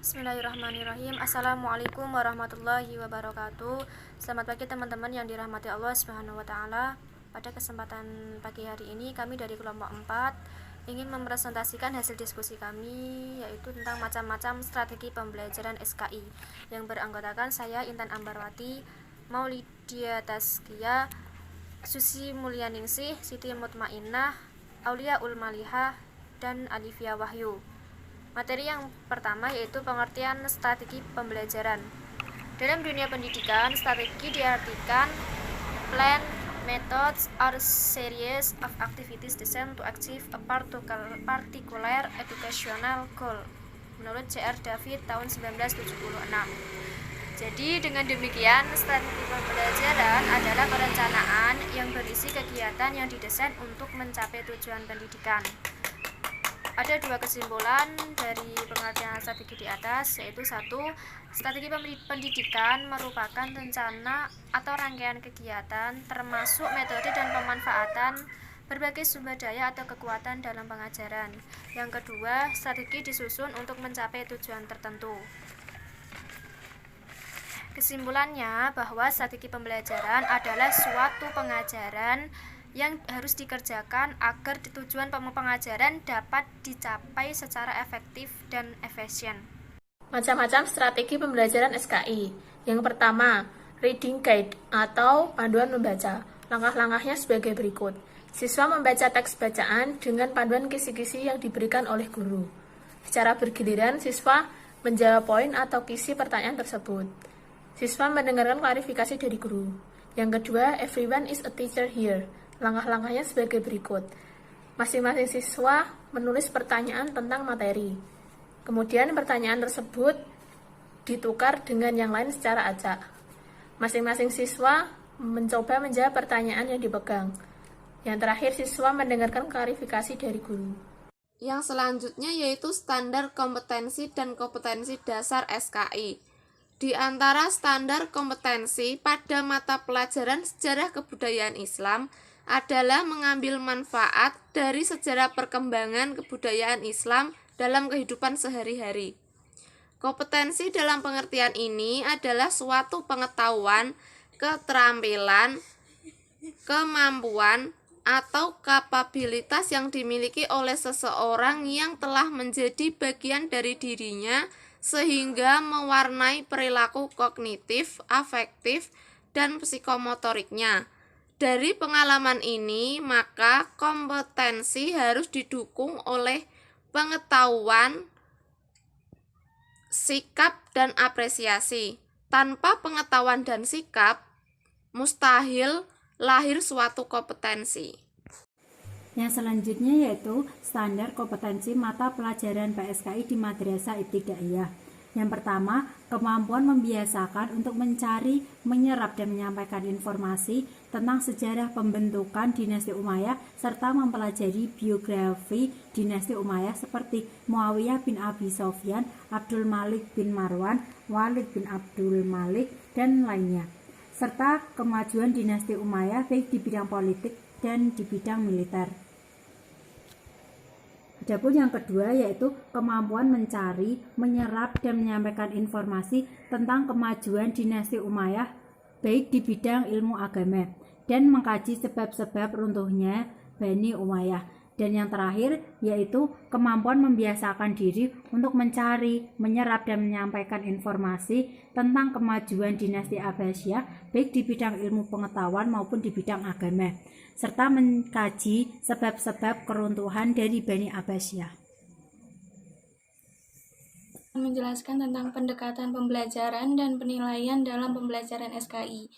Bismillahirrahmanirrahim. Assalamualaikum warahmatullahi wabarakatuh. Selamat pagi teman-teman yang dirahmati Allah Subhanahu wa taala. Pada kesempatan pagi hari ini kami dari kelompok 4 ingin mempresentasikan hasil diskusi kami, yaitu tentang macam-macam strategi pembelajaran SKI yang beranggotakan saya Intan Ambarwati, Maulidia Taskia, Susi Mulyaningsih, Siti Mutmainnah, Aulia Ulmalihah, dan Alivia Wahyu. Materi yang pertama yaitu pengertian strategi pembelajaran. Dalam dunia pendidikan, strategi diartikan plan, methods, or series of activities designed to achieve a particular educational goal. Menurut C.R. David tahun 1976. Jadi dengan demikian, strategi pembelajaran adalah perencanaan yang berisi kegiatan yang didesain untuk mencapai tujuan pendidikan. Ada dua kesimpulan dari pengertian strategi di atas, yaitu satu, strategi pendidikan merupakan rencana atau rangkaian kegiatan termasuk metode dan pemanfaatan berbagai sumber daya atau kekuatan dalam pengajaran. Yang kedua, strategi disusun untuk mencapai tujuan tertentu. Kesimpulannya bahwa strategi pembelajaran adalah suatu pengajaran yang harus dikerjakan agar tujuan pengajaran dapat dicapai secara efektif dan efisien. Macam-macam strategi pembelajaran SKI. Yang pertama, reading guide atau panduan membaca. Langkah-langkahnya sebagai berikut. Siswa membaca teks bacaan dengan panduan kisi-kisi yang diberikan oleh guru. Secara bergiliran, siswa menjawab poin atau kisi pertanyaan tersebut. Siswa mendengarkan klarifikasi dari guru. Yang kedua, everyone is a teacher here. Langkah-langkahnya sebagai berikut. Masing-masing siswa menulis pertanyaan tentang materi. Kemudian pertanyaan tersebut ditukar dengan yang lain secara acak. Masing-masing siswa mencoba menjawab pertanyaan yang dipegang. Yang terakhir, siswa mendengarkan klarifikasi dari guru. Yang selanjutnya yaitu standar kompetensi dan kompetensi dasar SKI. Di antara standar kompetensi pada mata pelajaran sejarah kebudayaan Islam adalah mengambil manfaat dari sejarah perkembangan kebudayaan Islam dalam kehidupan sehari-hari. Kompetensi dalam pengertian ini adalah suatu pengetahuan, keterampilan, kemampuan, atau kapabilitas yang dimiliki oleh seseorang yang telah menjadi bagian dari dirinya sehingga mewarnai perilaku kognitif, afektif, dan psikomotoriknya. Dari pengalaman ini, maka kompetensi harus didukung oleh pengetahuan, sikap, dan apresiasi. Tanpa pengetahuan dan sikap, mustahil lahir suatu kompetensi. Yang selanjutnya yaitu standar kompetensi mata pelajaran PSKI di Madrasah Ibtidaiyah. Yang pertama, kemampuan membiasakan untuk mencari, menyerap, dan menyampaikan informasi tentang sejarah pembentukan dinasti Umayyah serta mempelajari biografi dinasti Umayyah seperti Muawiyah bin Abi Sofyan, Abdul Malik bin Marwan, Walid bin Abdul Malik, dan lainnya, serta kemajuan dinasti Umayyah baik di bidang politik dan di bidang militer. Adapun yang kedua yaitu kemampuan mencari, menyerap, dan menyampaikan informasi tentang kemajuan dinasti Umayyah baik di bidang ilmu agama dan mengkaji sebab-sebab runtuhnya Bani Umayyah. Dan yang terakhir yaitu kemampuan membiasakan diri untuk mencari, menyerap, dan menyampaikan informasi tentang kemajuan dinasti Abbasiyah baik di bidang ilmu pengetahuan maupun di bidang agama, serta mengkaji sebab-sebab keruntuhan dari Bani Abbasiyah. Menjelaskan tentang pendekatan pembelajaran dan penilaian dalam pembelajaran SKI.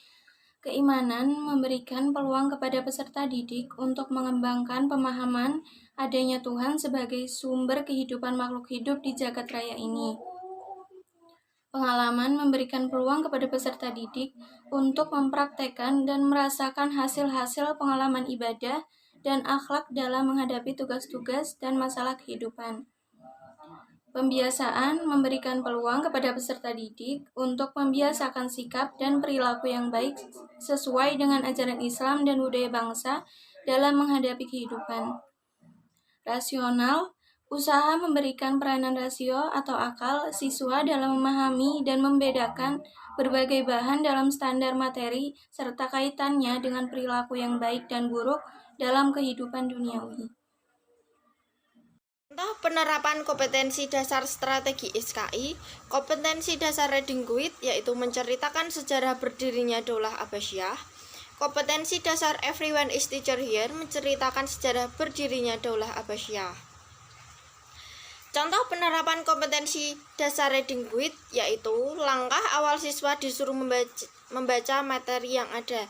Keimanan memberikan peluang kepada peserta didik untuk mengembangkan pemahaman adanya Tuhan sebagai sumber kehidupan makhluk hidup di jagat raya ini. Pengalaman memberikan peluang kepada peserta didik untuk mempraktekkan dan merasakan hasil-hasil pengalaman ibadah dan akhlak dalam menghadapi tugas-tugas dan masalah kehidupan. Pembiasaan memberikan peluang kepada peserta didik untuk membiasakan sikap dan perilaku yang baik sesuai dengan ajaran Islam dan budaya bangsa dalam menghadapi kehidupan. Rasional Usaha memberikan peranan rasio atau akal siswa dalam memahami dan membedakan berbagai bahan dalam standar materi serta kaitannya dengan perilaku yang baik dan buruk dalam kehidupan duniawi. Contoh penerapan kompetensi dasar strategi SKI, kompetensi dasar reading guide yaitu menceritakan sejarah berdirinya Daulah Abbasiyah. Kompetensi dasar Everyone is Teacher Here menceritakan sejarah berdirinya Daulah Abbasiyah. Contoh penerapan kompetensi dasar reading guide yaitu langkah awal siswa disuruh membaca materi yang ada.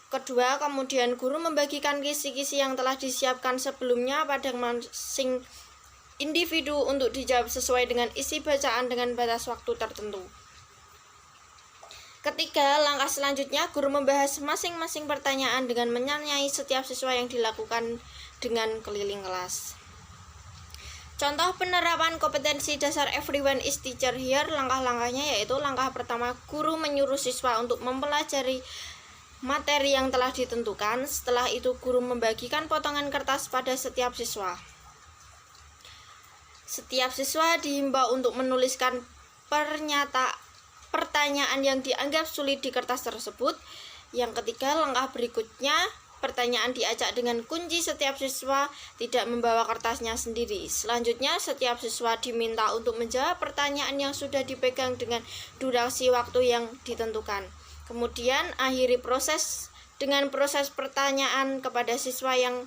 Kedua, kemudian guru membagikan kisi-kisi yang telah disiapkan sebelumnya pada masing individu untuk dijawab sesuai dengan isi bacaan dengan batas waktu tertentu. Ketiga, langkah selanjutnya guru membahas masing-masing pertanyaan dengan menyanyai setiap siswa yang dilakukan dengan keliling kelas. Contoh penerapan kompetensi dasar Everyone is Teacher Here, langkah-langkahnya yaitu langkah pertama, guru menyuruh siswa untuk mempelajari materi yang telah ditentukan. Setelah itu guru membagikan potongan kertas pada setiap siswa. Setiap siswa dihimbau untuk menuliskan pertanyaan yang dianggap sulit di kertas tersebut. Yang ketiga, langkah berikutnya, pertanyaan diacak dengan kunci. Setiap siswa tidak membawa kertasnya sendiri. Selanjutnya, setiap siswa diminta untuk menjawab pertanyaan yang sudah dipegang dengan durasi waktu yang ditentukan. Kemudian, akhiri proses dengan proses pertanyaan kepada siswa yang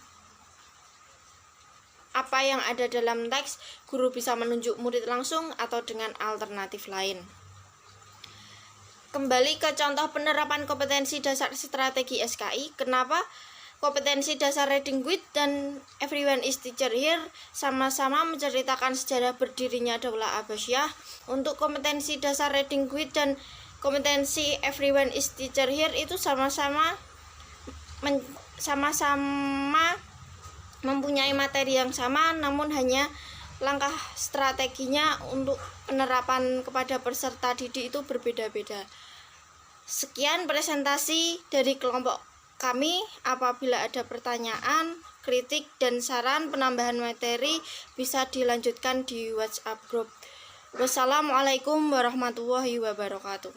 apa yang ada dalam teks. Guru bisa menunjuk murid langsung atau dengan alternatif lain. Kembali ke contoh penerapan kompetensi dasar strategi SKI. Kenapa kompetensi dasar reading guide dan Everyone is Teacher Here sama-sama menceritakan sejarah berdirinya Daulah Abbasiyah? Untuk kompetensi dasar reading guide dan kompetensi Everyone is Teacher Here itu sama-sama mempunyai materi yang sama, namun hanya langkah strateginya untuk penerapan kepada peserta didik itu berbeda-beda. Sekian presentasi dari kelompok kami. Apabila ada pertanyaan, kritik, dan saran penambahan materi bisa dilanjutkan di WhatsApp group. Wassalamualaikum warahmatullahi wabarakatuh.